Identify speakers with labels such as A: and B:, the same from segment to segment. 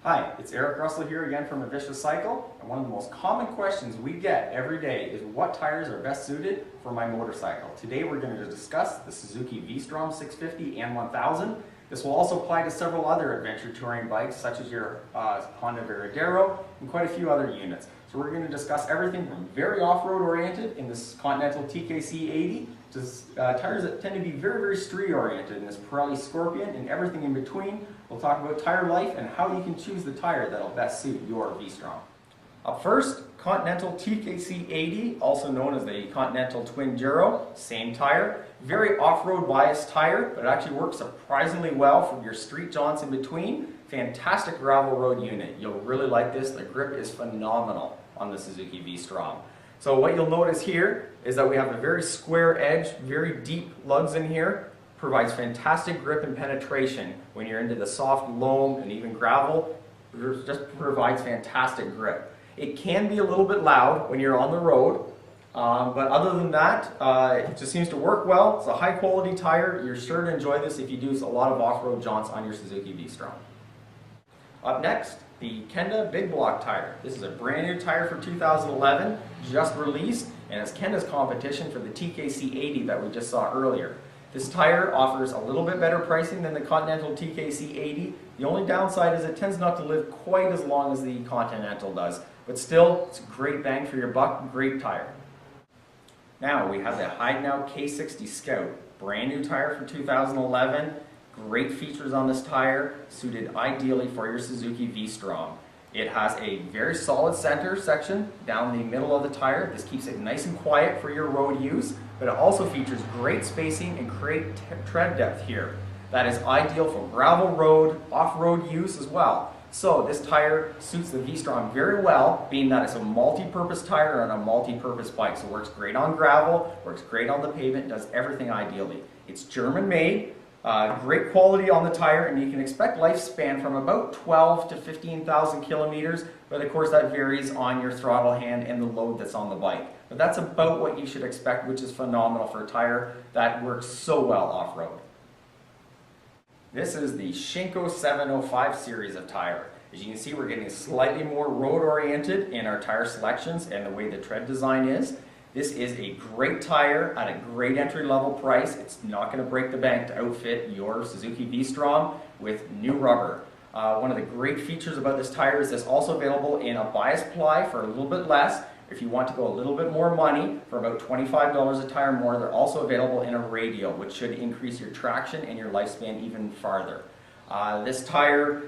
A: Hi, it's Eric Russell here again from A Vicious Cycle, and one of the most common questions we get every day is what tires are best suited for my motorcycle. Today we're going to discuss the Suzuki V-Strom 650 and 1000. This will also apply to several other adventure touring bikes such as your Honda Veradero and quite a few other units. So we're going to discuss everything from very off-road oriented in this Continental TKC 80 to tires that tend to be very street oriented in this Pirelli Scorpion and everything in between. We'll talk about tire life and how you can choose the tire that'll best suit your V-Strom. Up first, Continental TKC 80, also known as the Continental Twin Jarrow, same tire. Very off-road biased tire, but it actually works surprisingly well for your street jaunts in between. Fantastic gravel road unit. You'll really like this. The grip is phenomenal on the Suzuki V-Strom. So what you'll notice here is that we have a very square edge, very deep lugs in here. Provides fantastic grip and penetration when you're into the soft loam and even gravel. It just provides fantastic grip. It can be a little bit loud when you're on the road, but other than that, it just seems to work well. It's a high quality tire. You're sure to enjoy this if you do a lot of off-road jaunts on your Suzuki V-Strom. Up next, the Kenda Big Block tire. This is a brand new tire for 2011, just released, and it's Kenda's competition for the TKC 80 that we just saw earlier. This tire offers a little bit better pricing than the Continental TKC 80. The only downside is it tends not to live quite as long as the Continental does, but still, it's a great bang for your buck, great tire. Now we have the Heidenau K60 Scope, brand new tire for 2011. Great features on this tire, suited ideally for your Suzuki V-Strom. It has a very solid center section down the middle of the tire. This keeps it nice and quiet for your road use, but it also features great spacing and great tread depth here. That is ideal for gravel road, off-road use as well. So this tire suits the V-Strom very well, being that it's a multi-purpose tire on a multi-purpose bike. So it works great on gravel, works great on the pavement, does everything ideally. It's German made. Great quality on the tire, and you can expect lifespan from about 12 to 15,000 kilometers, but of course that varies on your throttle hand and the load that's on the bike. But that's about what you should expect, which is phenomenal for a tire that works so well off-road. This is the Shinko 705 series of tire. As you can see, we're getting slightly more road-oriented in our tire selections and the way the tread design is. This is a great tire at a great entry-level price. It's not going to break the bank to outfit your Suzuki V-Strom with new rubber. One of the great features about this tire is it's also available in a bias ply for a little bit less. If you want to go a little bit more money, for about $25 a tire more, they're also available in a radial, which should increase your traction and your lifespan even farther. This tire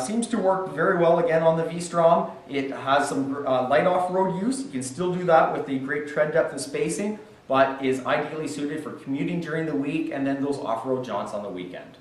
A: seems to work very well again on the V-Strom. It has some light off-road use. You can still do that with the great tread depth and spacing, but is ideally suited for commuting during the week and then those off-road jaunts on the weekend.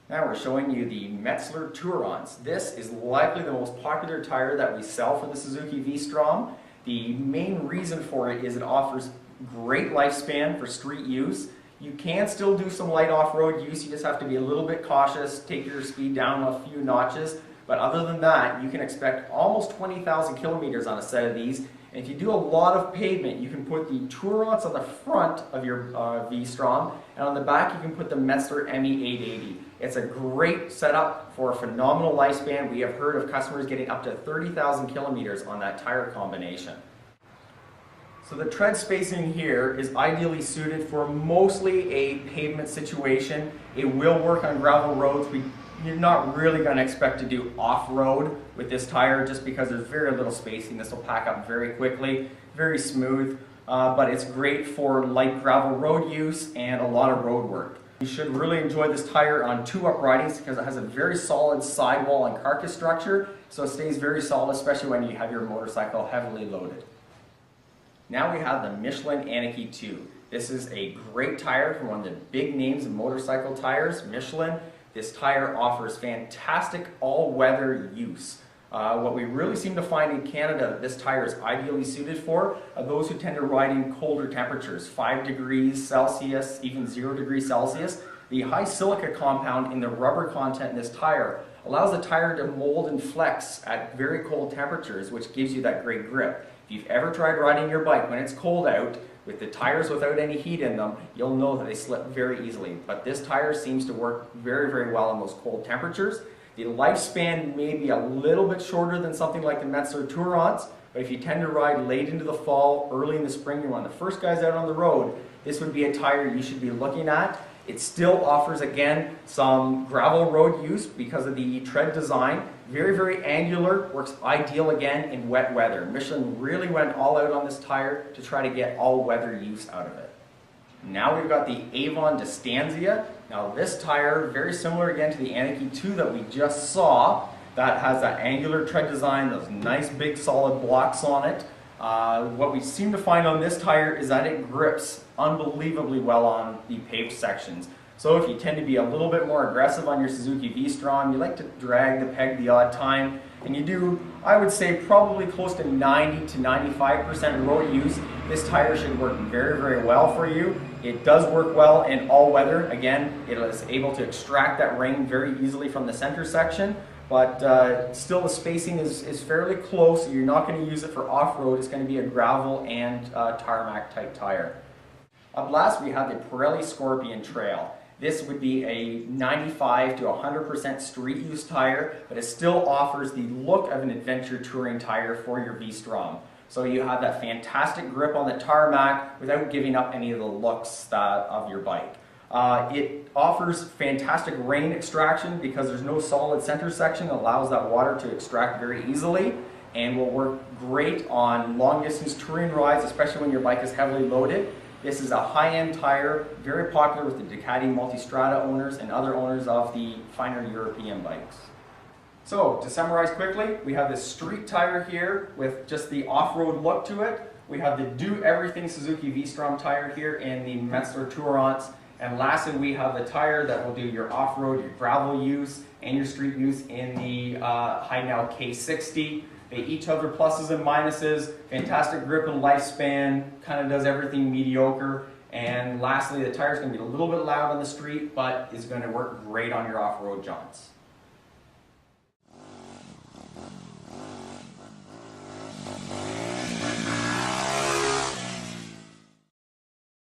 A: Now we're showing you the Metzeler Tourance. This is likely the most popular tire that we sell for the Suzuki V-Strom. The main reason for it is it offers great lifespan for street use. You can still do some light off-road use, you just have to be a little bit cautious, take your speed down a few notches, but other than that, you can expect almost 20,000 kilometers on a set of these, and if you do a lot of pavement, you can put the Tourance on the front of your V-Strom, and on the back you can put the Metzeler ME880. It's a great setup for a phenomenal lifespan. We have heard of customers getting up to 30,000 kilometers on that tire combination. So the tread spacing here is ideally suited for mostly a pavement situation. It will work on gravel roads. You're not really going to expect to do off-road with this tire just because there's very little spacing. This will pack up very quickly, very smooth, but it's great for light gravel road use and a lot of road work. You should really enjoy this tire on two-up ridings because it has a very solid sidewall and carcass structure, so it stays very solid, especially when you have your motorcycle heavily loaded. Now we have the Michelin Mishlink 2. This is a great tire from one of the big names in motorcycle tires, Michelin. This tire offers fantastic all-weather use. What we really seem to find in Canada that this tire is ideally suited for are those who tend to ride in colder temperatures, 5 degrees Celsius, even 0 degrees Celsius. The high silica compound in the rubber content in this tire allows the tire to mold and flex at very cold temperatures, which gives you that great grip. If you've ever tried riding your bike when it's cold out, with the tires without any heat in them, you'll know that they slip very easily. But this tire seems to work very well in those cold temperatures. The lifespan may be a little bit shorter than something like the Michelin Tourants, but if you tend to ride late into the fall, early in the spring, you're one of the first guys out on the road, this would be a tire you should be looking at. It still offers, again, some gravel road use because of the tread design. Very, very angular, works ideal again in wet weather. Michelin really went all out on this tire to try to get all weather use out of it. Now we've got the Avon Toscandia. Now this tire, very similar again to the Anarchy 2 that we just saw, that has that angular tread design, those nice big solid blocks on it. What we seem to find on this tire is that it grips unbelievably well on the paved sections. So if you tend to be a little bit more aggressive on your Suzuki V-Strom, you like to drag the peg the odd time, and you do, I would say, probably close to 90 to 95% road use, this tire should work very, very well for you. It does work well in all weather. Again, it is able to extract that rain very easily from the center section, but still the spacing is fairly close. You're not going to use it for off-road. It's going to be a gravel and tarmac type tire. Up last we have the Pirelli Scorpion Trail. This would be a 95 to 100% street use tire, but it still offers the look of an adventure touring tire for your V-Strom. So you have that fantastic grip on the tarmac without giving up any of the looks of your bike. It offers fantastic rain extraction because there's no solid center section that allows that water to extract very easily, and will work great on long distance touring rides, especially when your bike is heavily loaded. This is a high-end tire, very popular with the Ducati Multistrada owners and other owners of the finer European bikes. So, to summarize quickly, we have this street tire here with just the off-road look to it. We have the do-everything Suzuki V-Strom tire here in the Michelin Tourants. And lastly, we have the tire that will do your off-road, your gravel use, and your street use in the High-Now K60. They each have their pluses and minuses, fantastic grip and lifespan, kind of does everything mediocre. And lastly, the tire is going to be a little bit loud on the street, but is going to work great on your off-road jaunts.